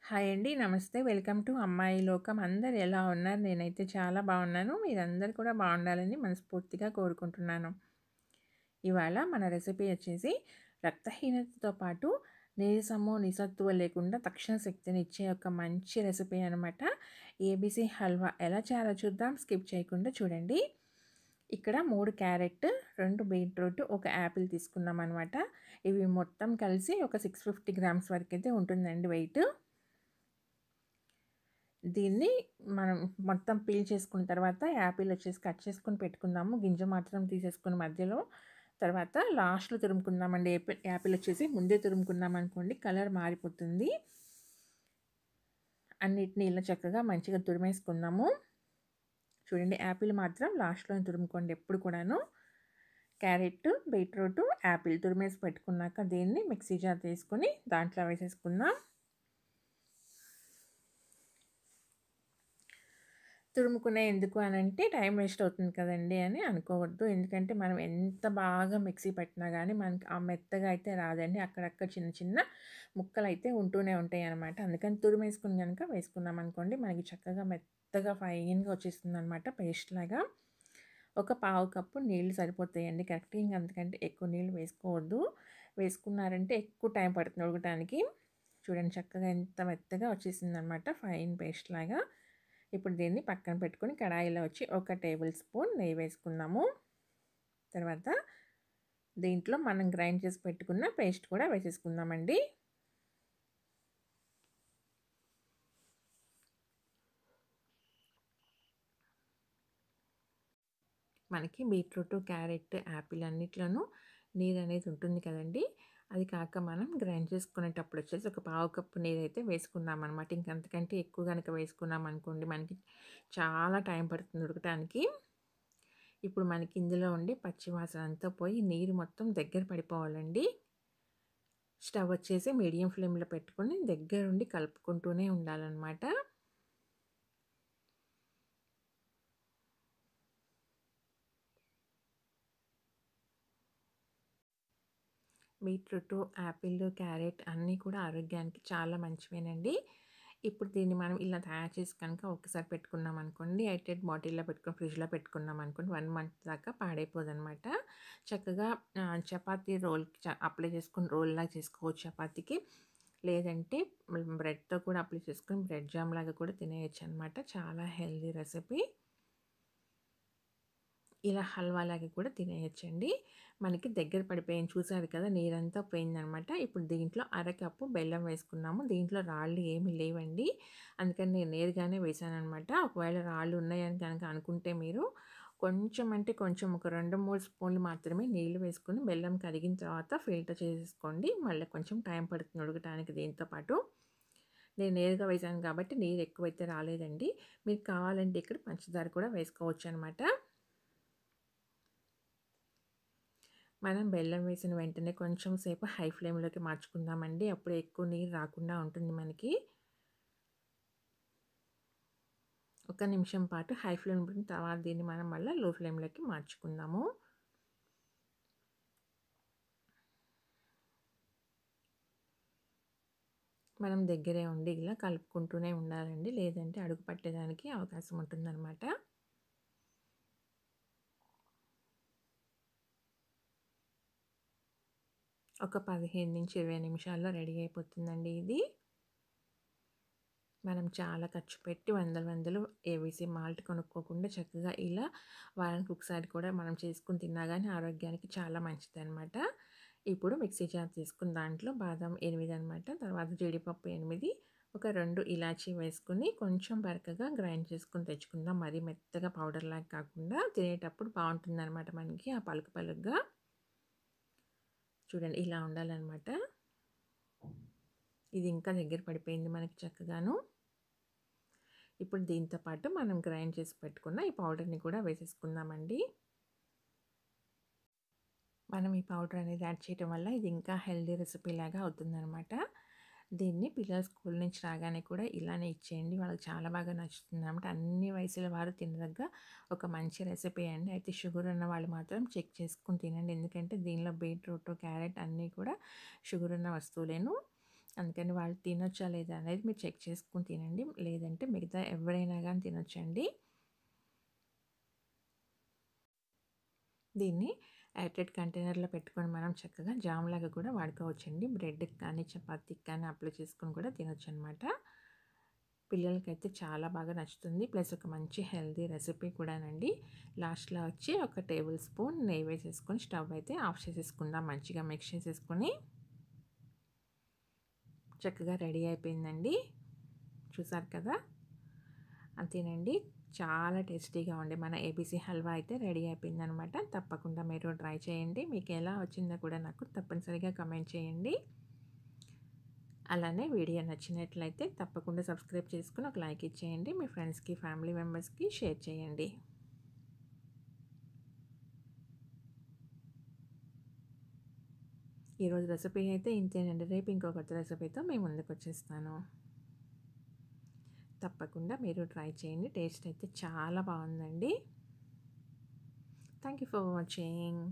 Hi అండి. నమస్తే. Welcome to అమ్మాయి లోకం. అందరూ ఎలా ఉన్నారు? నేనైతే చాలా బాగున్నాను. మీరందరూ కూడా బాగుండాలని మనస్ఫూర్తిగా కోరుకుంటున్నాను. ఇవాళ మన రెసిపీ వచ్చేసి రక్తహీనతతో పాటు నీరసము, నిస్సత్తువ లేకుండా తక్షణ శక్తినిచ్చే ఒక మంచి రెసిపీ అనమాట. ఏబీసీ హల్వా ఎలా చేయాలో చూద్దాం. స్కిప్ చేయకుండా చూడండి. ఇక్కడ 3 క్యారెట్, 2 బీట్రూట్, 1 యాపిల్ తీసుకున్నామనమాట. ఇవి మొత్తం కలిసి ఒక 650 గ్రామ్స్ వరకైతే ఉంటుందండి వెయిట్. దీన్ని మనం మొత్తం పీల్ చేసుకున్న తర్వాత యాపిల్ వచ్చేసి కట్ చేసుకొని పెట్టుకుందాము. గింజ మాత్రం తీసేసుకుని మధ్యలో. తర్వాత లాస్ట్‌లో తురుముకుందామండి. యాపిల్ వచ్చేసి ముందే తురుముకున్నామనుకోండి కలర్ మారిపోతుంది. అన్నిటిని ఇలా చక్కగా మంచిగా తురిమేసుకుందాము. చూడండి, యాపిల్ మాత్రం లాస్ట్‌లోనే తురుముకోండి ఎప్పుడు కూడాను. క్యారెట్, బీట్రూట్, యాపిల్ తురిమేసి పెట్టుకున్నాక దీన్ని మిక్సీ జార్ తీసుకొని దాంట్లో వేసేసుకుందాం. తురుముకునే ఎందుకు అనంటే టైం వేస్ట్ అవుతుంది కదండీ అని అనుకోవద్దు. ఎందుకంటే మనం ఎంత బాగా మిక్సీ పట్టినా గానీ మనకి ఆ మెత్తగా అయితే రాదండి. అక్కడక్కడ చిన్న చిన్న ముక్కలైతే ఉంటూనే ఉంటాయనమాట. అందుకని తురిమేసుకొని గనుక వేసుకున్నామనుకోండి మనకి చక్కగా మెత్తగా ఫైన్‌గా వచ్చేస్తుందనమాట పేస్ట్ లాగా. ఒక పావు కప్పు నీళ్ళు సరిపోతాయండి కరెక్ట్‌గా. ఇంక అంతకంటే ఎక్కువ నీళ్ళు వేసుకోవద్దు. వేసుకున్నారంటే ఎక్కువ టైం పడుతుంది ఉడకటానికి. చూడండి చక్కగా ఎంత మెత్తగా వచ్చేసిందనమాట ఫైన్ పేస్ట్ లాగా. ఇప్పుడు దీన్ని పక్కన పెట్టుకొని కడాయిలో వచ్చి 1 టేబుల్ స్పూన్ నెయ్యి వేసుకుందాము. తర్వాత దీంట్లో మనం గ్రైండ్ చేసి పెట్టుకున్న పేస్ట్ కూడా వేసేసుకుందామండి. మనకి బీట్రూట్, క్యారెట్, యాపిల్ అన్నిట్లోనూ నీరు అనేది ఉంటుంది కదండీ. అది కాక మనం గ్రైండ్ చేసుకునేటప్పుడు వచ్చేసి ఒక పావు కప్పు నీరైతే వేసుకున్నామనమాట. ఇంకంతకంటే ఎక్కువ గనక వేసుకున్నామనుకోండి మనకి చాలా టైం పడుతుంది ఉడకటానికి. ఇప్పుడు మనకి ఇందులో ఉండి పచ్చి వాసన అంతా పోయి నీరు మొత్తం దగ్గర పడిపోవాలండి. స్టవ్ వచ్చేసి మీడియం ఫ్లేమ్‌లో పెట్టుకొని దగ్గరుండి కలుపుకుంటూనే ఉండాలనమాట. బీట్రూటు, యాపిల్, క్యారెట్ అన్నీ కూడా ఆరోగ్యానికి చాలా మంచివేనండి. ఇప్పుడు దీన్ని మనం ఇలా తయారు చేసి కనుక ఒకసారి పెట్టుకున్నామనుకోండి, ఎయిటెడ్ బాటిల్‌లో పెట్టుకొని ఫ్రిడ్జ్‌లో పెట్టుకున్నామనుకోండి 1 మంత్ దాకా పాడైపోదనమాట. చక్కగా చపాతీ రోల్‌కి అప్లై చేసుకొని రోల్‌లాగా చేసుకోవచ్చు చపాతీకి. లేదంటే బ్రెడ్‌తో కూడా అప్లై చేసుకొని బ్రెడ్ జామ్ లాగా కూడా తినేయొచ్చనమాట. చాలా హెల్తీ రెసిపీ. ఇలా హల్వాలాగా కూడా తినేయొచ్చండి. మనకి దగ్గర పడిపోయింది చూసారు కదా! నీరంతా పోయిందనమాట. ఇప్పుడు దీంట్లో అరకప్పు బెల్లం వేసుకున్నాము. దీంట్లో రాళ్ళు ఏమి లేవండి. అందుకని నేను నేరుగానే వేశాననమాట. ఒకవేళ రాళ్ళు ఉన్నాయని గనక అనుకుంటే మీరు కొంచెం అంటే కొంచెం ఒక 2, 3 స్పూన్లు మాత్రమే నీళ్లు వేసుకొని బెల్లం కరిగిన తర్వాత ఫిల్టర్ చేసేసుకోండి. మళ్ళీ కొంచెం టైం పడుతుంది ఉడకటానికి దీంతో పాటు. నేను నేరుగా వేశాను కాబట్టి నీరు ఎక్కువైతే రాలేదండి. మీకు కావాలంటే ఇక్కడ పంచదార కూడా వేసుకోవచ్చనమాట. మనం బెల్లం వేసిన వెంటనే కొంచెం సేపు హై ఫ్లేమ్‌లోకి మార్చుకుందామండి. అప్పుడు ఎక్కువ నీరు రాకుండా ఉంటుంది మనకి. ఒక నిమిషం పాటు హై ఫ్లేమ్ పెట్టిన తర్వాత దీన్ని మనం మళ్ళా లో ఫ్లేమ్‌లోకి మార్చుకుందాము. మనం దగ్గరే ఉండి ఇలా కలుపుకుంటూనే ఉండాలండి. లేదంటే అడుగు పట్టేదానికి అవకాశం ఉంటుందనమాట. ఒక 15-20 నిమిషాల్లో రెడీ అయిపోతుందండి ఇది. మనం చాలా ఖర్చు పెట్టి వందలు వందలు ఏబీసీ మాల్ట్ కొనుక్కోకుండా చక్కగా ఇలా వారానికి ఒకసారి కూడా మనం చేసుకొని తిన్నా గానీ ఆరోగ్యానికి చాలా మంచిదనమాట. ఇప్పుడు మిక్సీ జార్ తీసుకుని దాంట్లో బాదం 8 అనమాట. తర్వాత జీడిపప్పు 8, ఒక 2 ఇలాచీ వేసుకొని కొంచెం బరకగా గ్రైండ్ చేసుకొని తెచ్చుకుందాం. మరీ మెత్తగా పౌడర్‌లాగా కాకుండా తినేటప్పుడు బావుంటుందనమాట మనకి ఆ పలుకు పలుకుగా. చూడండి ఇలా ఉండాలనమాట. ఇది ఇంకా దగ్గర పడిపోయింది మనకి చక్కగాను. ఇప్పుడు దీంతో పాటు మనం గ్రైండ్ చేసి పెట్టుకున్న ఈ పౌడర్‌ని కూడా వేసేసుకుందామండి. మనం ఈ పౌడర్ అనేది యాడ్ చేయటం వల్ల ఇది ఇంకా హెల్తీ రెసిపీ లాగా అవుతుందనమాట. దీన్ని పిల్లలు స్కూల్ నుంచి రాగానే కూడా ఇలానే ఇచ్చేయండి. వాళ్ళకి చాలా బాగా నచ్చుతుందనమాట. అన్ని వయసుల వారు తినదగ్గ ఒక మంచి రెసిపీ అండి. అయితే షుగర్ ఉన్న వాళ్ళు మాత్రం చెక్ చేసుకొని తినండి. ఎందుకంటే దీనిలో బీట్రూట్, క్యారెట్ అన్నీ కూడా షుగర్ ఉన్న వస్తువులేను. అందుకని వాళ్ళు తినొచ్చా లేదా అనేది మీరు చెక్ చేసుకొని తినండి. లేదంటే మిగతా ఎవరైనా గానీ తినొచ్చండి. దీన్ని ఎయిర్‌టైట్ కంటైనర్‌లో పెట్టుకొని మనం చక్కగా జామ్‌లాగా కూడా వాడుకోవచ్చండి. బ్రెడ్‌కి కానీ, చపాతీకి కానీ అప్లై చేసుకొని కూడా తినొచ్చనమాట. పిల్లలకైతే చాలా బాగా నచ్చుతుంది. ప్లస్ ఒక మంచి హెల్తీ రెసిపీ కూడానండి. లాస్ట్‌లో వచ్చి ఒక టేబుల్ స్పూన్ నెయ్యి వేసేసుకొని స్టవ్ అయితే ఆఫ్ చేసేసుకుందాం. మంచిగా మిక్స్ చేసేసుకొని చక్కగా రెడీ అయిపోయిందండి. చూసారు కదా! అంతేనండి. చాలా టేస్టీగా ఉండే మన ఏబీసీ హల్వా అయితే రెడీ అయిపోయిందనమాట. తప్పకుండా మీరు ట్రై చేయండి. మీకు ఎలా వచ్చిందో కూడా నాకు తప్పనిసరిగా కామెంట్ చేయండి. అలానే వీడియో నచ్చినట్లయితే తప్పకుండా సబ్స్క్రైబ్ చేసుకొని ఒక లైక్ ఇచ్చేయండి. మీ ఫ్రెండ్స్‌కి, ఫ్యామిలీ మెంబర్స్‌కి షేర్ చేయండి. ఈరోజు రెసిపీ అయితే ఇంతేనండి. రేపు ఇంకో కొత్త రెసిపీతో మీ ముందుకొచ్చేస్తాను. తప్పకుండా మీరు ట్రై చేయండి. టేస్ట్ అయితే చాలా బావుందండి. Thank you for watching.